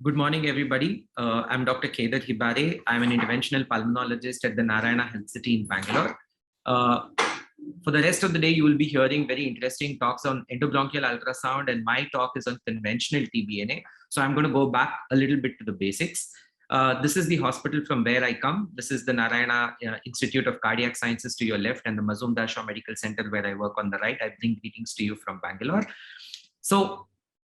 Good morning, everybody. I'm Dr. Kedar Hibare. I'm an interventional pulmonologist at the Narayana Health City in Bangalore. For the rest of the day, you will be hearing very interesting talks on endobronchial ultrasound, and my talk is on conventional TBNA. So I'm going to go back a little bit to the basics. This is the hospital from where I come. This is the Narayana Institute of Cardiac Sciences to your left, and the Mazumdar Shaw Medical Center where I work on the right. I bring greetings to you from Bangalore. So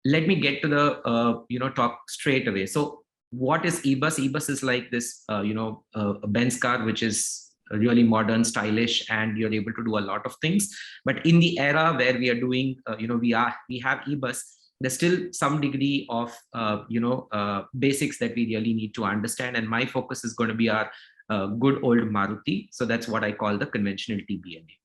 let me get to the talk straight away. So what is EBUS? EBUS is like this a Benz car which is really modern, stylish, and you're able to do a lot of things. But in the era where we are doing we have EBUS, there's still some degree of basics that we really need to understand, and my focus is going to be our good old Maruti. So that's what I call the conventional TBNA.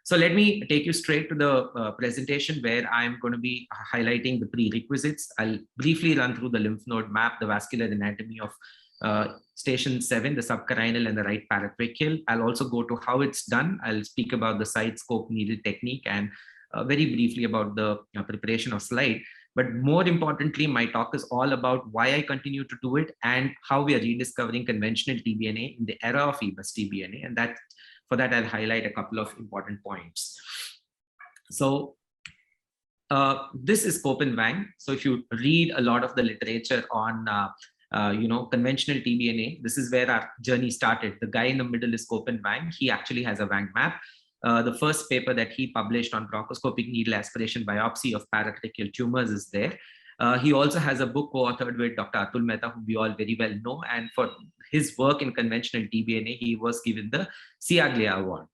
So let me take you straight to the presentation where I'm going to be highlighting the prerequisites. I'll briefly run through the lymph node map, the vascular anatomy of station 7, the subcarinal and the right paratracheal. I'll also go to how it's done. I'll speak about the side scope needle technique and very briefly about the preparation of slide. But more importantly, my talk is all about why I continue to do it and how we are rediscovering conventional TBNA in the era of EBUS-TBNA. And for that, I'll highlight a couple of important points. So this is Cope and Wang. So if you read a lot of the literature on conventional TBNA, this is where our journey started. The guy in the middle is Cope and Wang. He actually has a Wang map. The first paper that he published on bronchoscopic needle aspiration biopsy of paratracheal tumors is there. He also has a book co-authored with Dr. Atul Mehta, who we all very well know. And for his work in conventional TBNA, he was given the Ciaglia Award.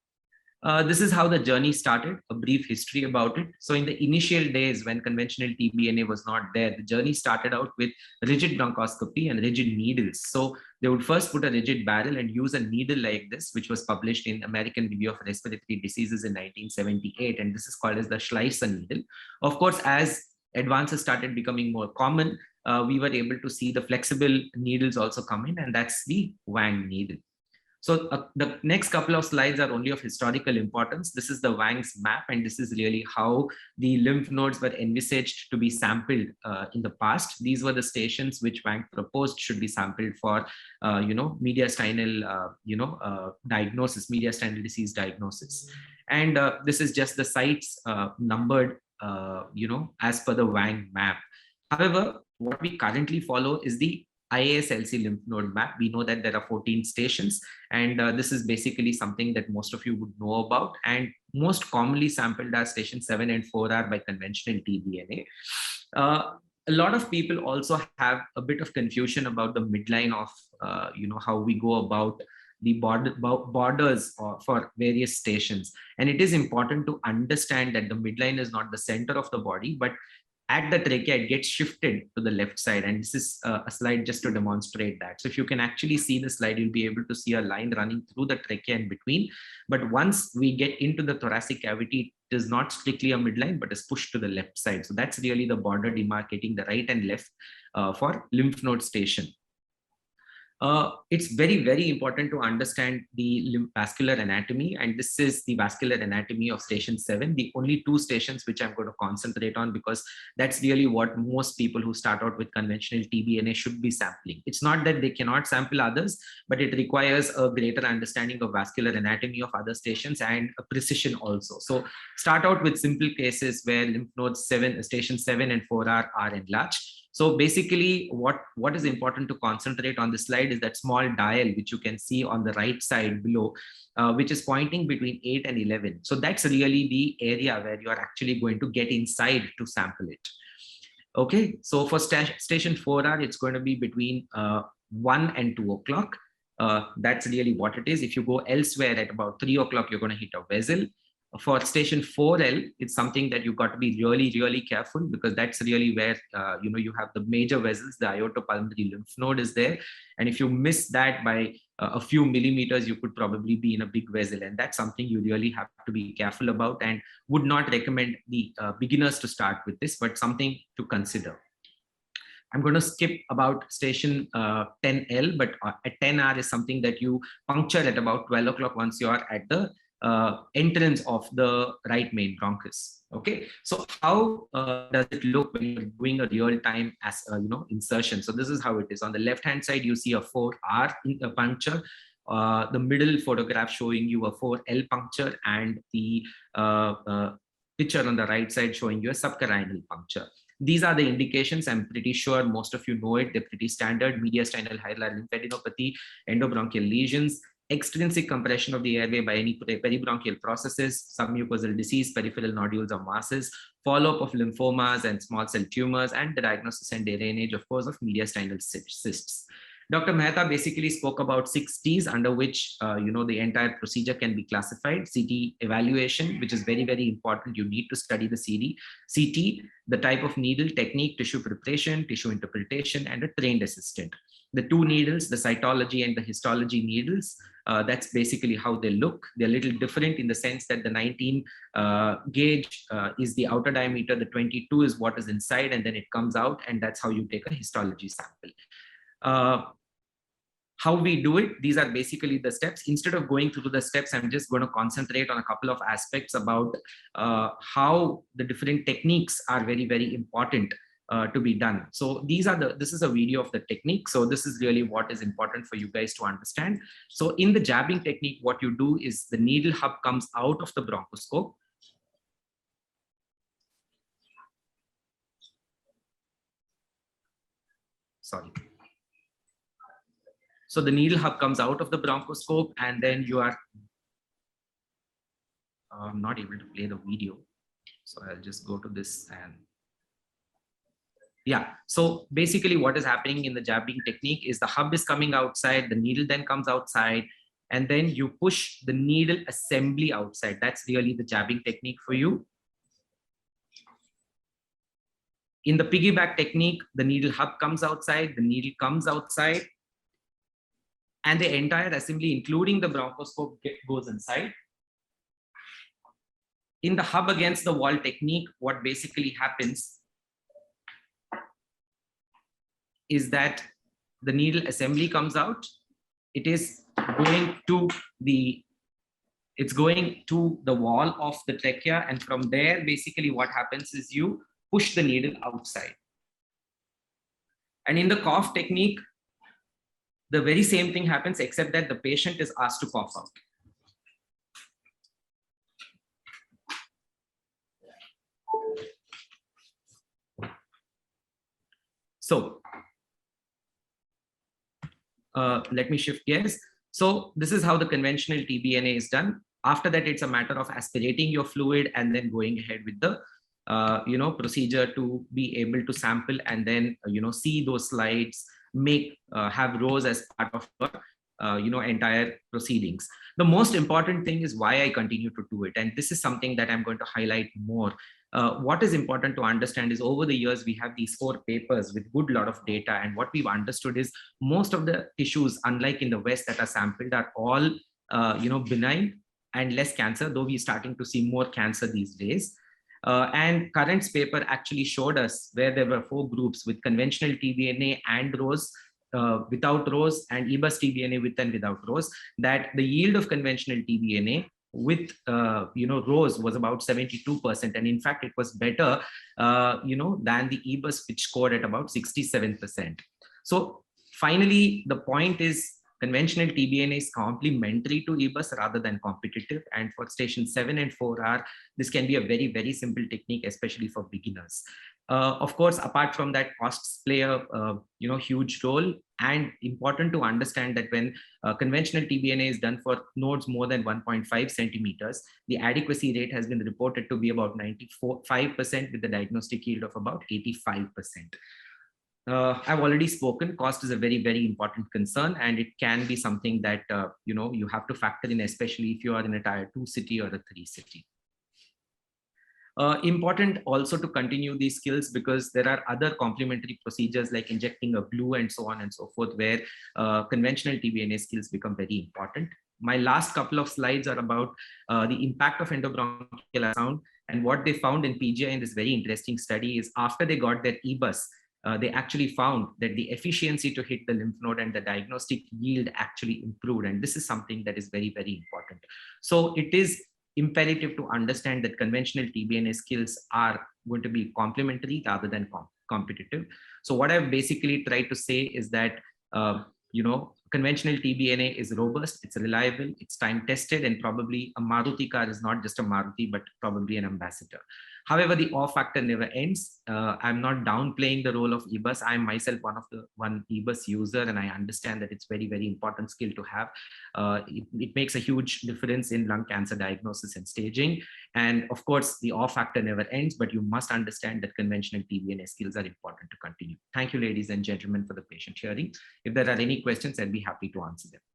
This is how the journey started, a brief history about it. So in the initial days when conventional TBNA was not there, the journey started out with rigid bronchoscopy and rigid needles. So they would first put a rigid barrel and use a needle like this, which was published in American Review of Respiratory Diseases in 1978. And this is called as the Schleicher needle. Of course, as advances started becoming more common, we were able to see the flexible needles also come in, and that's the Wang needle. So the next couple of slides are only of historical importance. This is the Wangs Map, and this is really how the lymph nodes were envisaged to be sampled in the past. These were the stations which Wang proposed should be sampled for, mediastinal, diagnosis, mediastinal disease diagnosis. And this is just the sites numbered, as per the Wang map. However, what we currently follow is the IASLC lymph node map. We know that there are 14 stations, and this is basically something that most of you would know about, and most commonly sampled are station 7 and 4R by conventional TBNA. A lot of people also have a bit of confusion about the midline of, how we go about the borders for various stations. And it is important to understand that the midline is not the center of the body, but at the trachea, it gets shifted to the left side. And this is a slide just to demonstrate that. So if you can actually see the slide, you'll be able to see a line running through the trachea in between. But once we get into the thoracic cavity, it is not strictly a midline, but is pushed to the left side. So that's really the border demarcating the right and left for lymph node station. It's very, very important to understand the vascular anatomy, and this is the vascular anatomy of station 7, the only 2 stations which I'm going to concentrate on, because that's really what most people who start out with conventional TBNA should be sampling. It's not that they cannot sample others, but it requires a greater understanding of vascular anatomy of other stations and a precision also. So start out with simple cases where lymph nodes station 7 and 4R are enlarged. So basically what is important to concentrate on this slide is that small dial, which you can see on the right side below, which is pointing between 8 and 11. So that's really the area where you are actually going to get inside to sample it. Okay, so for station 4R, it's going to be between 1 and 2 o'clock. That's really what it is. If you go elsewhere at about 3 o'clock, you're going to hit a vessel. For station 4L, it's something that you've got to be really, really careful, because that's really where, you have the major vessels, the aortopulmonary lymph node is there. And if you miss that by a few millimeters, you could probably be in a big vessel. And that's something you really have to be careful about, and would not recommend the beginners to start with this, but something to consider. I'm going to skip about station 10L, but at 10R is something that you puncture at about 12 o'clock once you are at the entrance of the right main bronchus. Okay, so how does it look when you're doing a real-time insertion? So this is how it is. On the left-hand side, you see a 4R puncture. The middle photograph showing you a 4L puncture, and the picture on the right side showing you a subcarinal puncture. These are the indications. I'm pretty sure most of you know it. They're pretty standard: mediastinal hilar lymphadenopathy, endobronchial lesions, extrinsic compression of the airway by any peribronchial processes, submucosal disease, peripheral nodules or masses, follow-up of lymphomas and small cell tumors, and the diagnosis and drainage, of course, of mediastinal cysts. Dr. Mehta basically spoke about 6 T's under which the entire procedure can be classified. CT evaluation, which is very, very important. You need to study the CT, the type of needle, technique, tissue preparation, tissue interpretation, and a trained assistant. The 2 needles, the cytology and the histology needles, that's basically how they look. They're a little different in the sense that the 19 gauge is the outer diameter, the 22 is what is inside, and then it comes out, and that's how you take a histology sample. How we do it, these are basically the steps. Instead of going through the steps, I'm just going to concentrate on a couple of aspects about how the different techniques are very, very important to be done. So this is a video of the technique. So this is really what is important for you guys to understand. So in the jabbing technique, what you do is the needle hub comes out of the bronchoscope. Sorry. So the needle hub comes out of the bronchoscope, and then you are not able to play the video. So I'll just go to this and yeah. So basically what is happening in the jabbing technique is the hub is coming outside, the needle then comes outside, and then you push the needle assembly outside. That's really the jabbing technique for you. In the piggyback technique, the needle hub comes outside, the needle comes outside, and the entire assembly, including the bronchoscope, goes inside. In the hub against the wall technique, what basically happens is that the needle assembly comes out. It is going to the wall of the trachea, and from there, basically what happens is you push the needle outside. And in the cough technique, the very same thing happens, except that the patient is asked to cough out. So let me shift gears. So this is how the conventional TBNA is done. After that, it's a matter of aspirating your fluid and then going ahead with the procedure to be able to sample and then see those slides, have rows as part of entire proceedings. The most important thing is why I continue to do it, and this is something that I'm going to highlight more. What is important to understand is over the years we have these 4 papers with good lot of data, and what we've understood is most of the tissues, unlike in the West, that are sampled are all benign and less cancer, though we're starting to see more cancer these days. And Current's paper actually showed us where there were 4 groups with conventional TBNA and rows, without rows, and EBUS-TBNA with and without rows, that the yield of conventional TBNA with rows was about 72%, and in fact it was better than the EBUS, which scored at about 67%. So finally, the point is conventional TBNA is complementary to EBUS rather than competitive, and for station 7 and 4R, this can be a very, very simple technique, especially for beginners. Of course, apart from that, costs play a huge role, and important to understand that when conventional TBNA is done for nodes more than 1.5 centimeters, the adequacy rate has been reported to be about 95% with the diagnostic yield of about 85%. I've already spoken, cost is a very, very important concern, and it can be something that you have to factor in, especially if you are in a tier 2 city or a 3 city. Important also to continue these skills, because there are other complementary procedures like injecting a glue and so on and so forth, where conventional TBNA skills become very important. My last couple of slides are about the impact of endobronchial sound, and what they found in PGI in this very interesting study is after they got their EBUS, they actually found that the efficiency to hit the lymph node and the diagnostic yield actually improved. And this is something that is very, very important. So it is imperative to understand that conventional TBNA skills are going to be complementary rather than competitive. So what I've basically tried to say is that, conventional TBNA is robust, it's reliable, it's time tested, and probably a Maruti car is not just a Maruti, but probably an ambassador. However, the awe factor never ends. I'm not downplaying the role of EBUS. I'm myself one EBUS user, and I understand that it's very, very important skill to have. It makes a huge difference in lung cancer diagnosis and staging. And of course, the awe factor never ends, but you must understand that conventional TBNA skills are important to continue. Thank you, ladies and gentlemen, for the patient hearing. If there are any questions, I'd be happy to answer them.